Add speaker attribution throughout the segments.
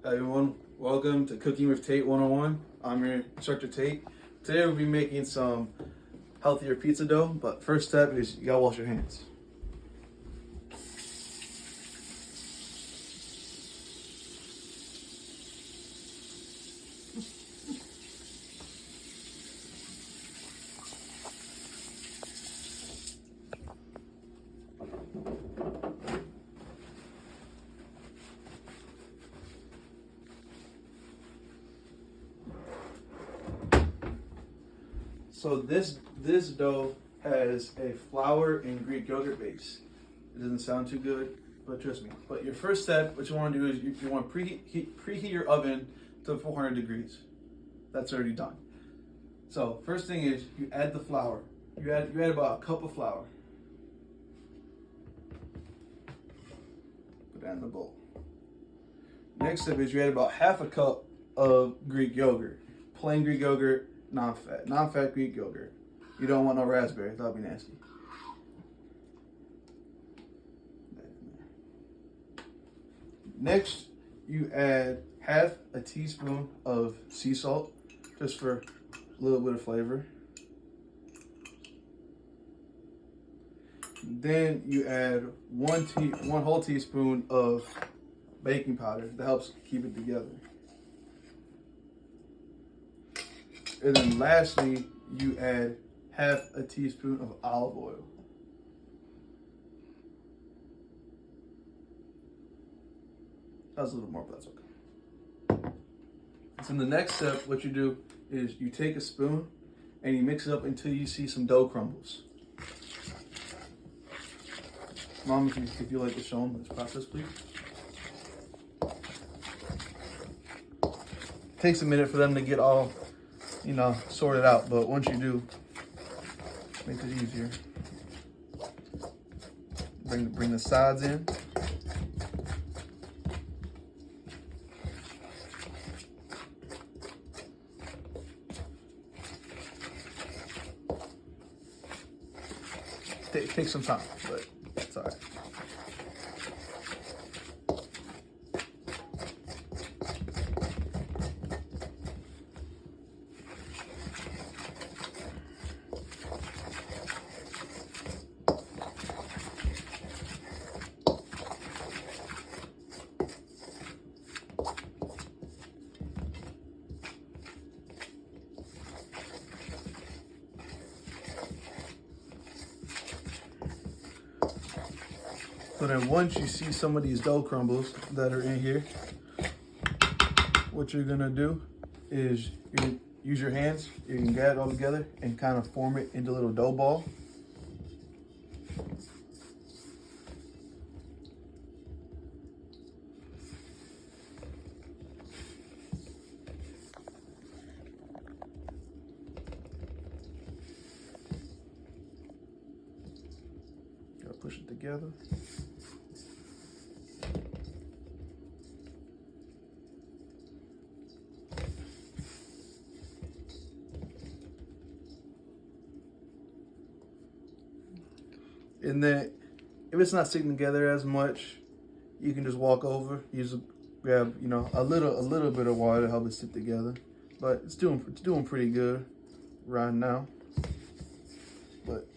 Speaker 1: Hi everyone, welcome to Cooking with Tate 101. I'm your instructor Tate. Today we'll be making some healthier pizza dough, but first step is you gotta wash your hands. So this dough has a flour and Greek yogurt base. It doesn't sound too good, but trust me. But your first step, what you want to do is you want to preheat your oven to 400 degrees. That's already done. So first thing is you add the flour. You add about a cup of flour. Put that in the bowl. Next step is you add about half a cup of Greek yogurt. Plain Greek yogurt, non-fat Greek yogurt. You don't want no raspberry, that'll be nasty. Next, you add half a teaspoon of sea salt, just for a little bit of flavor. Then you add one whole teaspoon of baking powder that helps keep it together. And then lastly, you add half a teaspoon of olive oil. That was a little more, but that's okay. So in the next step, what you do is you take a spoon and you mix it up until you see some dough crumbles. Mom, if you like to show them this process, please. It takes a minute for them to get all, sorted out, but once you do, it makes it easier. Bring the sides in. It takes some time, but it's all right. So then once you see some of these dough crumbles that are in here, what you're gonna do is you can use your hands, you can get it all together and kind of form it into a little dough ball. Gotta push it together. And then, if it's not sticking together as much, you can just walk over, grab a little bit of water to help it stick together. But it's doing pretty good right now. But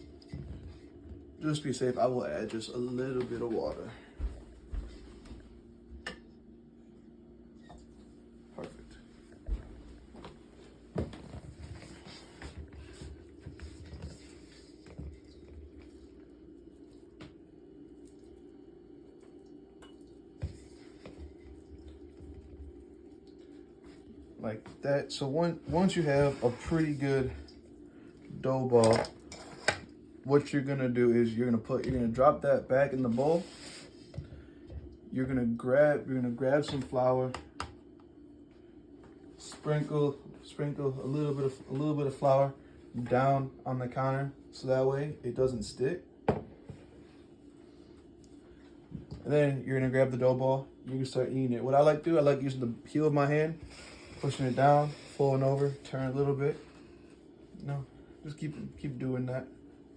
Speaker 1: just to be safe, I will add just a little bit of water. Perfect. Like that. So once you have a pretty good dough ball, what you're gonna do is you're gonna drop that back in the bowl. You're gonna grab some flour, sprinkle a little bit of flour down on the counter so that way it doesn't stick. And then you're gonna grab the dough ball. You can start eating it. What I like to do, I like using the heel of my hand, pushing it down, folding over, turn a little bit. Just keep doing that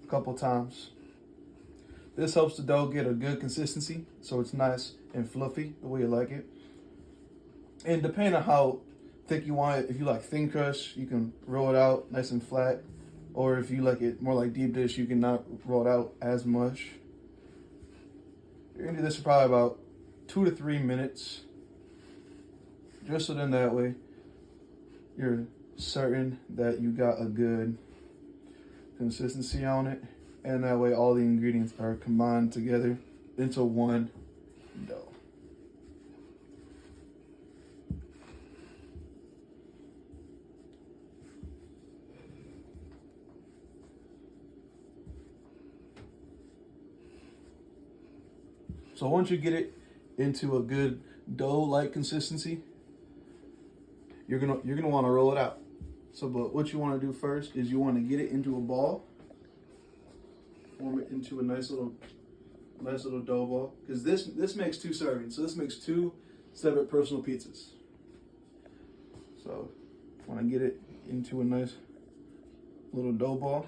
Speaker 1: a couple times. This helps the dough get a good consistency, so it's nice and fluffy the way you like it. And depending on how thick you want it, if you like thin crust, you can roll it out nice and flat. Or if you like it more like deep dish, you can not roll it out as much. You're gonna do this for probably about 2 to 3 minutes. Just so then that way you're certain that you got a good consistency on it. And that way all the ingredients are combined together into one dough. So once you get it into a good dough-like consistency, you're gonna want to roll it out. So, but what you want to do first is you want to get it into a ball, form it into a nice little dough ball. Because this makes 2 servings, so this makes 2 separate personal pizzas. So, want to get it into a nice little dough ball.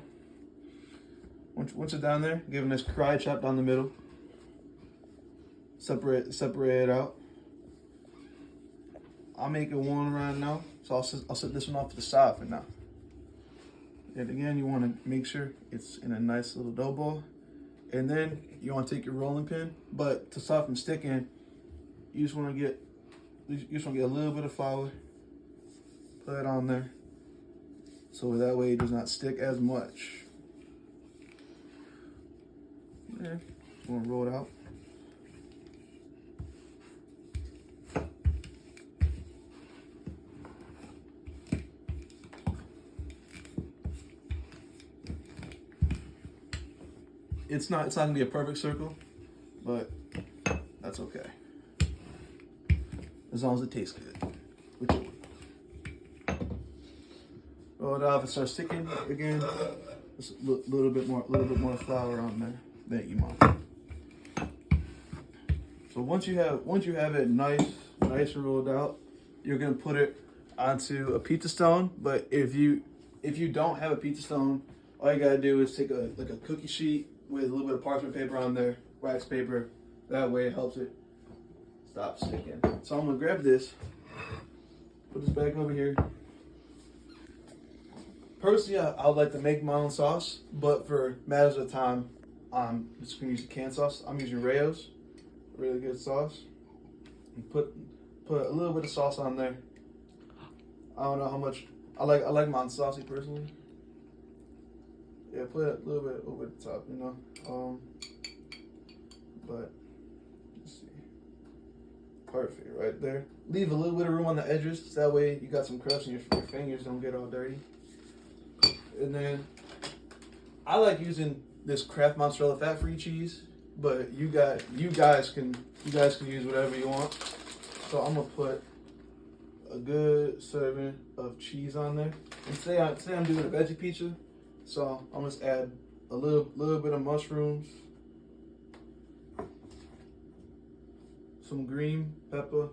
Speaker 1: Once it's down there, give it a nice karate chop down the middle. Separate it out. I'm making one right now, so I'll set this one off to the side for now. And again, you want to make sure it's in a nice little dough ball, and then you want to take your rolling pin. But to stop from sticking, you just want to get a little bit of flour, put it on there, so that way it does not stick as much. Yeah, just want to roll it out. It's not gonna be a perfect circle, but that's okay. As long as it tastes good, which it will. Roll it off and start sticking again. Just a little bit more flour on there. Thank you, Mom. So once you have it nice and rolled out, you're gonna put it onto a pizza stone. But if you don't have a pizza stone, all you gotta do is take a cookie sheet with a little bit of parchment paper on there, wax paper. That way it helps it stop sticking. So I'm gonna grab this, put this back over here. Personally, I would like to make my own sauce, but for matters of time, I'm just gonna use the canned sauce. I'm using Rayo's, really good sauce. And put a little bit of sauce on there. I don't know how much. I like mine saucy personally. Yeah, put a little bit over the top, you know. But let's see. Perfect right there. Leave a little bit of room on the edges, so that way you got some crust and your fingers don't get all dirty. And then I like using this Kraft mozzarella fat-free cheese, but you guys can use whatever you want. So I'm gonna put a good serving of cheese on there. And say I'm doing a veggie pizza. So I'm just add a little bit of mushrooms, some green pepper,